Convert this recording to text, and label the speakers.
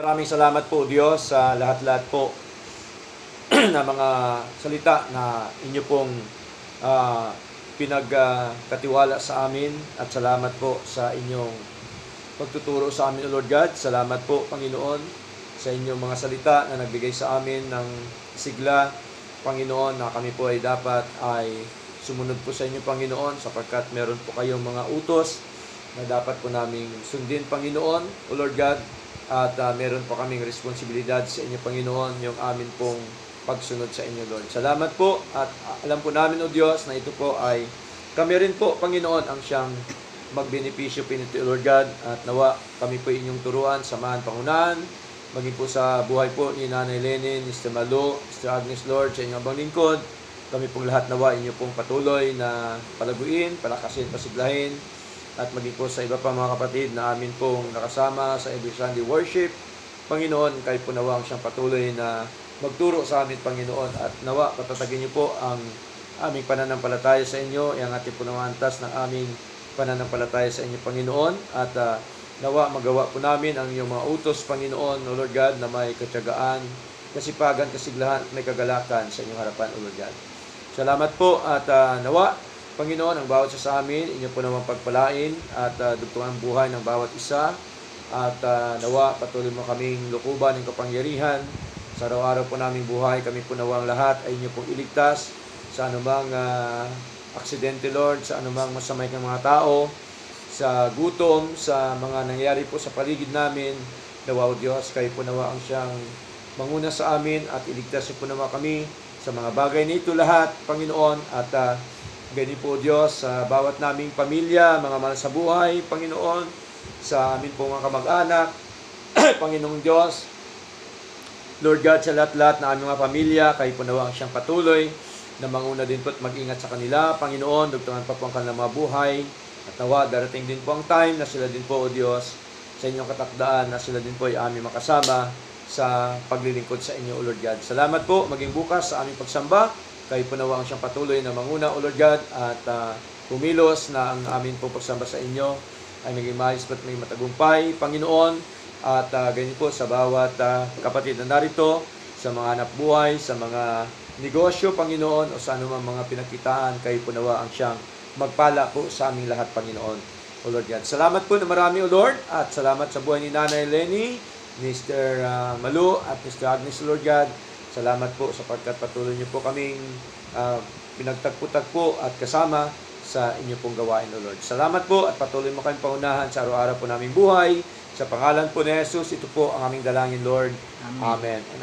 Speaker 1: Maraming salamat po, Diyos, sa lahat-lahat po na mga salita na inyo pong pinagkatiwala sa amin, at salamat po sa inyong pagtuturo sa amin, O Lord God. Salamat po, Panginoon, sa inyong mga salita na nagbigay sa amin ng sigla, Panginoon, na kami po ay dapat ay sumunod po sa inyo, Panginoon, sapagkat meron po kayong mga utos na dapat po naming sundin, Panginoon, O Lord God. At meron po kaming responsibilidad sa inyo, Panginoon, yung amin pong pagsunod sa inyo, Lord. Salamat po, at alam po namin, O Diyos, na ito po ay kami rin po, Panginoon, ang siyang magbenepisyo pinito, Lord God. At nawa kami po inyong turuan, samahan, pangunahan, maging po sa buhay po ni Nanay Lenny, Mr. Malo, Mr. Agnes, Lord, sa inyong abang lingkod. Kami pong lahat nawa inyo pong patuloy na palaguin, palakasin, pasiglahin, at maging po sa iba pa mga kapatid na amin pong nakasama sa Every Sunday Worship. Panginoon, kayo po nawa ang siyang patuloy na magturo sa amin, Panginoon, at nawa patatagin niyo po ang aming pananampalataya sa inyo, ang ating po nawantas ng aming pananampalataya sa inyo, Panginoon, at nawa magawa po namin ang iyong mga utos, Panginoon, O Lord God, na may katyagaan, kasipagan, kasiglahan, may kagalakan sa inyong harapan, O Lord God. Salamat po, at nawa, Panginoon, ang bawat isa sa amin, inyo po naman pagpalain at dugtungan ang buhay ng bawat isa. At nawa, patuloy mo kaming lukuban ng kapangyarihan. Sa araw-araw po naming buhay, kami po nawang lahat ay inyo pong iligtas sa anumang aksidente, Lord, sa anumang masamay ng mga tao, sa gutom, sa mga nangyayari po sa paligid namin. Nawa, O Diyos, kayo po nawa ang siyang manguna sa amin at iligtas po nawa kami sa mga bagay nito lahat, Panginoon. At ganyan po, Diyos, sa bawat naming pamilya, mga mahal sa buhay, Panginoon, sa amin po mga kamag-anak, Panginoong Diyos, Lord God, sa lahat-lahat na aming mga pamilya, kayo po nawa ang siyang patuloy na manguna din po at mag-ingat sa kanila, Panginoon, dugtungan pa po ang kanilang mga buhay, at nawa, darating din po ang time na sila din po, O Diyos, sa inyong katakdaan, na sila din po ay aming makasama sa paglilingkod sa inyo, O Lord God. Salamat po, maging bukas sa aming pagsamba, kayo po nawa ang siyang patuloy na manguna, O Lord God, at pumilos na ang amin po pagsamba sa inyo ay naging maayos at may matagumpay, Panginoon. At ganyan po sa bawat kapatid na narito, sa mga hanap buhay, sa mga negosyo, Panginoon, o sa anumang mga pinagkitaan, kayo po nawa ang siyang magpala po sa aming lahat, Panginoon, O Lord God. Salamat po na marami, O Lord, at salamat sa buhay ni Nanay Lenny, Mr. Malu, at Mr. Agnes, Lord God. Salamat po sapagkat patuloy niyo po kaming pinagtagpo-tagpo at kasama sa inyo pong gawain, O Lord. Salamat po, at patuloy mo kaming paunahan sa araw-araw po naming buhay. Sa pangalan po ni Jesus, ito po ang aming dalangin, Lord. Amen. Amen.